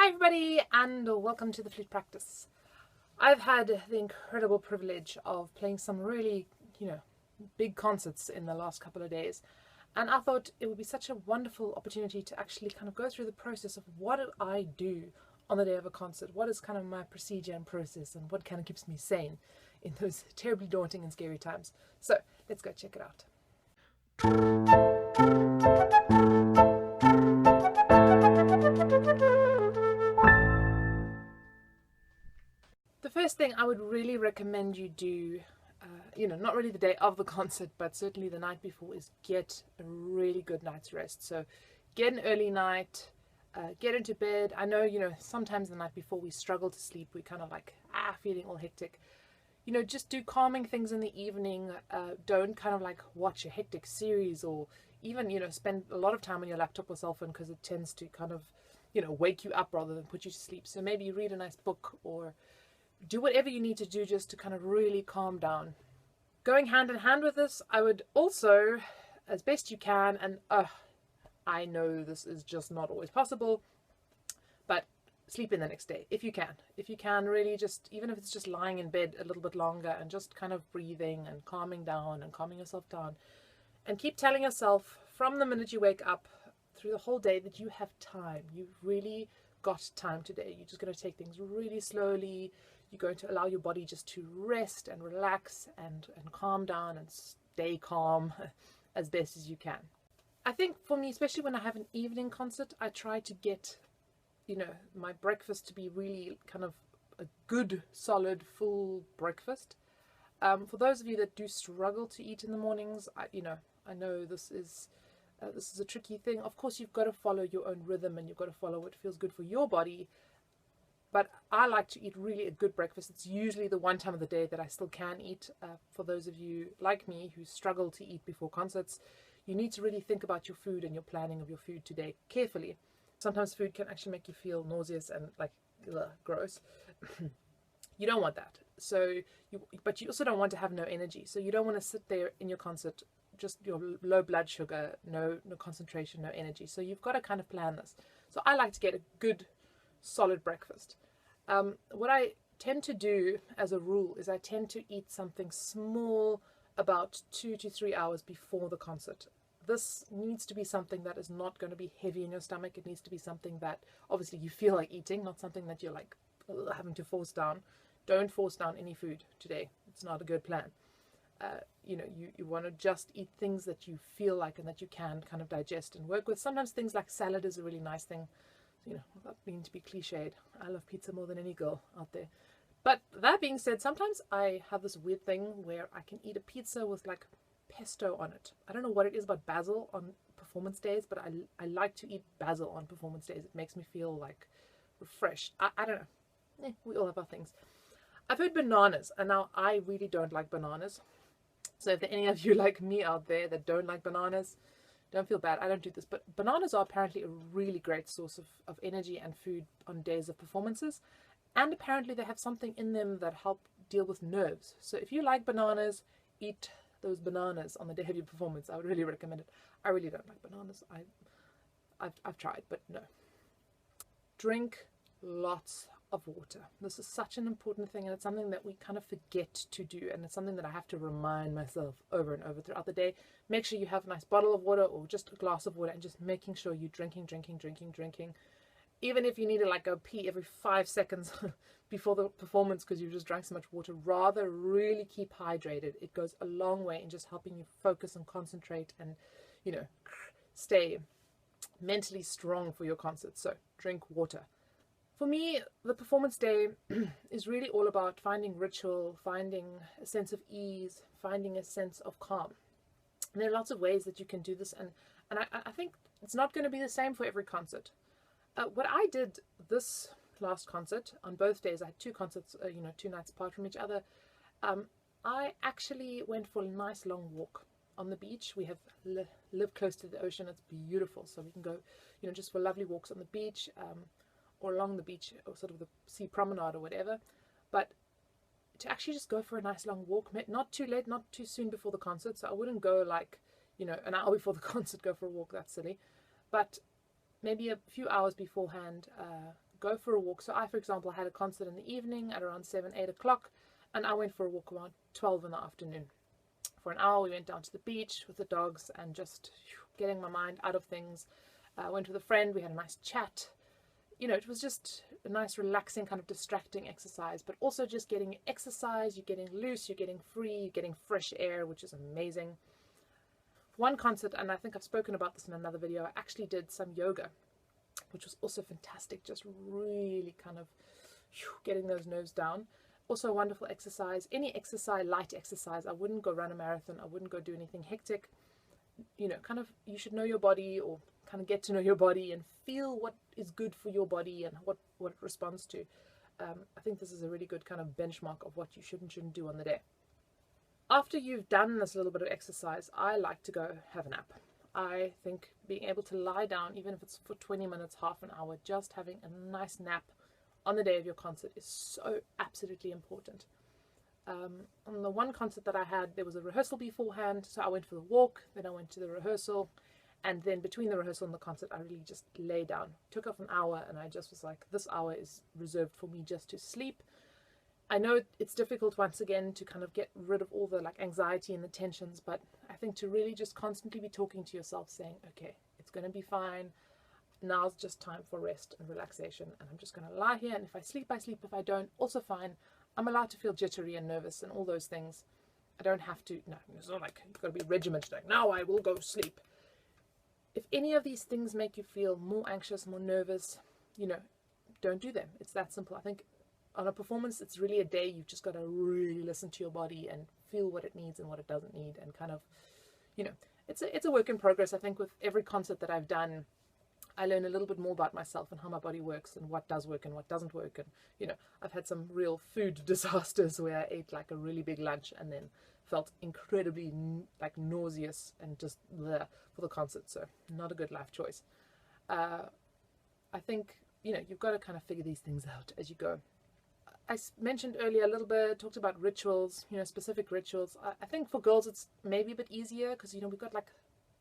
everybody, and welcome to the Flute Practice. I've had the incredible privilege of playing some really, big concerts in the last couple of days, and I thought it would be such a wonderful opportunity to actually kind of go through the process of what do I do on the day of a concert, what is kind of my procedure and process, and what kind of keeps me sane in those terribly daunting and scary times. So let's go check it out. The first thing I would really recommend you do, not really the day of the concert, but certainly the night before, is get a really good night's rest. So get an early night, get into bed. I know, sometimes the night before we struggle to sleep. We're kind of like, feeling all hectic. Just do calming things in the evening. Don't kind of like watch a hectic series or even, spend a lot of time on your laptop or cell phone, because it tends to kind of, wake you up rather than put you to sleep. So maybe read a nice book or do whatever you need to do just to kind of really calm down. Going hand in hand with this, I would also, as best you can, and I know this is just not always possible, but sleep in the next day if you can. If you can, really, just even if it's just lying in bed a little bit longer and just kind of breathing and calming down and calming yourself down, and keep telling yourself from the minute you wake up through the whole day that you have time. You've really got time today. You're just going to take things really slowly. You're going to allow your body just to rest and relax and calm down and stay calm as best as you can. I think for me, especially when I have an evening concert, I try to get, my breakfast to be really kind of a good, solid, full breakfast. For those of you that do struggle to eat in the mornings, I know this is a tricky thing. Of course, you've got to follow your own rhythm and you've got to follow what feels good for your body. But I like to eat really a good breakfast. It's usually the one time of the day that I still can eat. For those of you like me who struggle to eat before concerts, you need to really think about your food and your planning of your food today carefully. Sometimes food can actually make you feel nauseous and like gross. You don't want that. But you also don't want to have no energy. So you don't want to sit there in your concert, just your low blood sugar, no concentration, no energy. So you've got to kind of plan this. So I like to get a good solid breakfast. What I tend to do as a rule is I tend to eat something small about 2 to 3 hours before the concert. This needs to be something that is not going to be heavy in your stomach. It needs to be something that obviously you feel like eating, not something that you're like having to force down. Don't force down any food today. It's not a good plan. You want to just eat things that you feel like and that you can kind of digest and work with. Sometimes things like salad is a really nice thing. Without being to be cliched, I love pizza more than any girl out there. But that being said, sometimes I have this weird thing where I can eat a pizza with like pesto on it. I don't know what it is about basil on performance days, but I like to eat basil on performance days. It makes me feel like refreshed. I don't know. We all have our things. I've heard bananas, and now I really don't like bananas. So if there are any of you like me out there that don't like bananas, don't feel bad. I don't do this. But bananas are apparently a really great source of energy and food on days of performances. And apparently they have something in them that help deal with nerves. So if you like bananas, eat those bananas on the day of your performance. I would really recommend it. I really don't like bananas. I've tried, but no. Drink lots of water. This is such an important thing, and it's something that we kind of forget to do, and it's something that I have to remind myself over and over throughout the day. Make sure you have a nice bottle of water or just a glass of water, and just making sure you're drinking. Even if you need to like go pee every 5 seconds before the performance because you've just drank so much water, rather really keep hydrated. It goes a long way in just helping you focus and concentrate and stay mentally strong for your concert. So drink water. For me, the performance day is really all about finding ritual, finding a sense of ease, finding a sense of calm. And there are lots of ways that you can do this, and I think it's not going to be the same for every concert. What I did this last concert, on both days, I had 2 concerts, 2 nights apart from each other. I actually went for a nice long walk on the beach. We have live close to the ocean. It's beautiful, so we can go, just for lovely walks on the beach. Or along the beach, or sort of the sea promenade or whatever. But to actually just go for a nice long walk, not too late, not too soon before the concert. So I wouldn't go like, an hour before the concert, go for a walk. That's silly. But maybe a few hours beforehand, go for a walk. So I, for example, had a concert in the evening at around 7, 8 o'clock, and I went for a walk around 12 in the afternoon. For an hour, we went down to the beach with the dogs and just getting my mind out of things. I went with a friend, we had a nice chat. You know, it was just a nice, relaxing, kind of distracting exercise, but also just getting exercise, you're getting loose, you're getting free, you're getting fresh air, which is amazing. One concert, and I think I've spoken about this in another video, I actually did some yoga, which was also fantastic, just really kind of getting those nerves down. Also a wonderful exercise. Any exercise, light exercise. I wouldn't go run a marathon, I wouldn't go do anything hectic. You know, kind of, you should know your body, or kind of get to know your body and feel what is good for your body and what it responds to. I think this is a really good kind of benchmark of what you should and shouldn't do on the day. After you've done this little bit of exercise, I like to go have a nap. I think being able to lie down, even if it's for 20 minutes, half an hour, just having a nice nap on the day of your concert is so absolutely important. On the one concert that I had, there was a rehearsal beforehand, so I went for the walk, then I went to the rehearsal, and then between the rehearsal and the concert, I really just lay down. Took off an hour, and I just was like, this hour is reserved for me just to sleep. I know it's difficult once again to kind of get rid of all the like anxiety and the tensions, but I think to really just constantly be talking to yourself saying, okay, it's going to be fine. Now's just time for rest and relaxation, and I'm just going to lie here, and if I sleep, I sleep. If I don't, also fine. I'm allowed to feel jittery and nervous and all those things. I don't have to, no, it's not like you've got to be regimented, like, now I will go sleep. If any of these things make you feel more anxious, more nervous, you know, don't do them. It's that simple. I think on a performance, it's really a day you've just got to really listen to your body and feel what it needs and what it doesn't need, and kind of, you know, it's a work in progress. I think with every concert that I've done, I learn a little bit more about myself and how my body works and what does work and what doesn't work. And, you know, I've had some real food disasters where I ate like a really big lunch and then felt incredibly like nauseous and just bleh for the concert. So not a good life choice. I think, you know, you've got to kind of figure these things out as you go. I mentioned earlier a little bit, talked about rituals, you know, specific rituals. I think for girls it's maybe a bit easier because, you know, we've got like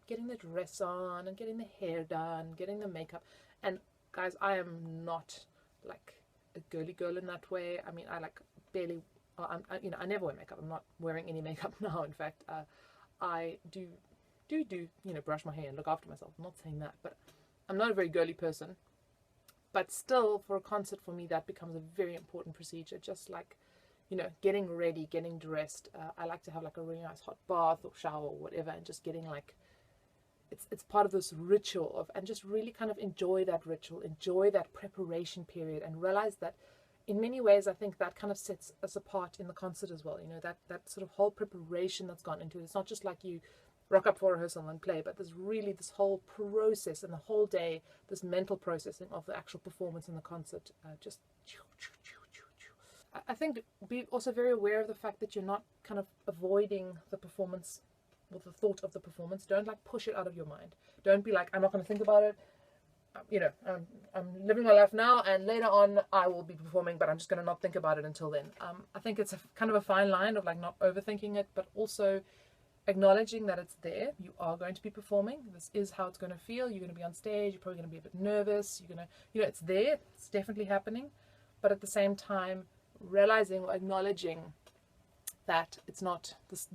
getting the dress on and getting the hair done, getting the makeup. And guys, I am not like a girly girl in that way. I mean, I like barely, you know, I never wear makeup. I'm not wearing any makeup now. In fact, I do, you know, brush my hair and look after myself. I'm not saying that, but I'm not a very girly person. But still, for a concert, for me, that becomes a very important procedure. Just like, you know, getting ready, getting dressed. I like to have like a really nice hot bath or shower or whatever, and just getting like, it's part of this ritual of, and just really kind of enjoy that ritual, enjoy that preparation period, and realize that in many ways, I think that kind of sets us apart in the concert as well. You know, that sort of whole preparation that's gone into it. It's not just like you rock up for rehearsal and play, but there's really this whole process and the whole day, this mental processing of the actual performance in the concert. I think be also very aware of the fact that you're not kind of avoiding the performance with the thought of the performance. Don't like push it out of your mind. Don't be like, I'm not going to think about it. You know, I'm living my life now, and later on I will be performing, but I'm just going to not think about it until then. I think it's a kind of a fine line of like not overthinking it, but also acknowledging that it's there. You are going to be performing. This is how it's going to feel. You're going to be on stage. You're probably going to be a bit nervous. You're going to, you know, it's there. It's definitely happening. But at the same time, realizing or acknowledging that it's not this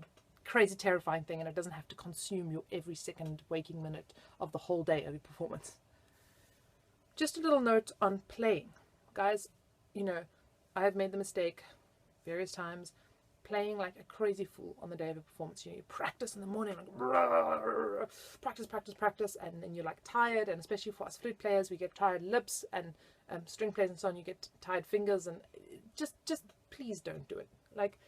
crazy terrifying thing, and it doesn't have to consume your every second waking minute of the whole day of your performance. Just a little note on playing. Guys, you know, I have made the mistake various times playing like a crazy fool on the day of a performance. You know, you practice in the morning, like practice, and then you're like tired, and especially for us flute players, we get tired lips, and string players and so on, you get tired fingers, and just please don't do it. Like,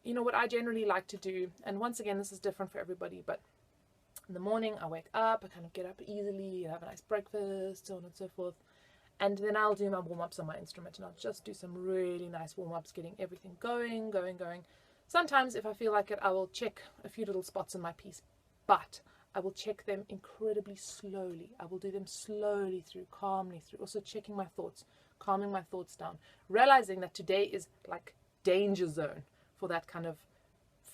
you know, what I generally like to do, and once again, this is different for everybody, but in the morning I wake up, I kind of get up easily, have a nice breakfast, so on and so forth, and then I'll do my warm-ups on my instrument, and I'll just do some really nice warm-ups, getting everything going. Sometimes if I feel like it, I will check a few little spots in my piece, but I will check them incredibly slowly. I will do them slowly through, calmly through, also checking my thoughts, calming my thoughts down, realizing that today is like danger zone for that kind of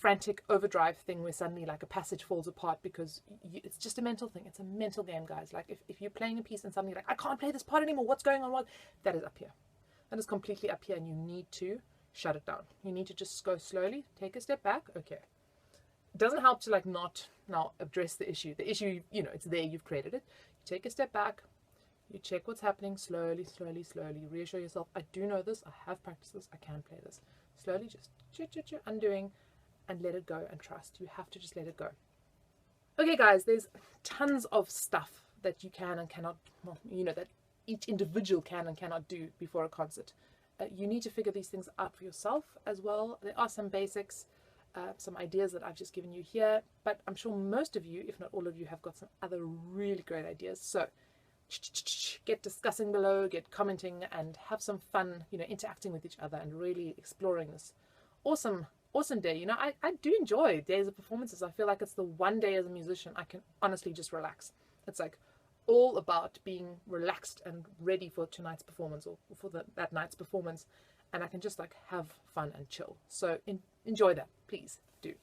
frantic overdrive thing where suddenly like a passage falls apart because it's just a mental thing. It's a mental game, guys. Like if you're playing a piece and suddenly like, I can't play this part anymore, what's going on? What? That is up here. That is completely up here, and you need to shut it down. You need to just go slowly, take a step back. Okay. It doesn't help to like not now address the issue. The issue, you know, it's there, you've created it. You take a step back, you check what's happening slowly, slowly, slowly. Reassure yourself, I do know this, I have practiced this, I can play this. Slowly just undoing, and let it go and trust. You have to just let it go. Okay, guys, there's tons of stuff that you can and cannot, well, you know, that each individual can and cannot do before a concert. You need to figure these things out for yourself as well. There are some basics, some ideas that I've just given you here, but I'm sure most of you, if not all of you, have got some other really great ideas. So get discussing below, get commenting, and have some fun, you know, interacting with each other and really exploring this awesome day. You know, I do enjoy days of performances. I feel like it's the one day as a musician I can honestly just relax. It's like all about being relaxed and ready for tonight's performance or for that night's performance, and I can just like have fun and chill. So enjoy that, please do.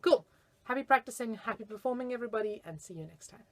Cool. Happy practicing, happy performing, everybody, and see you next time.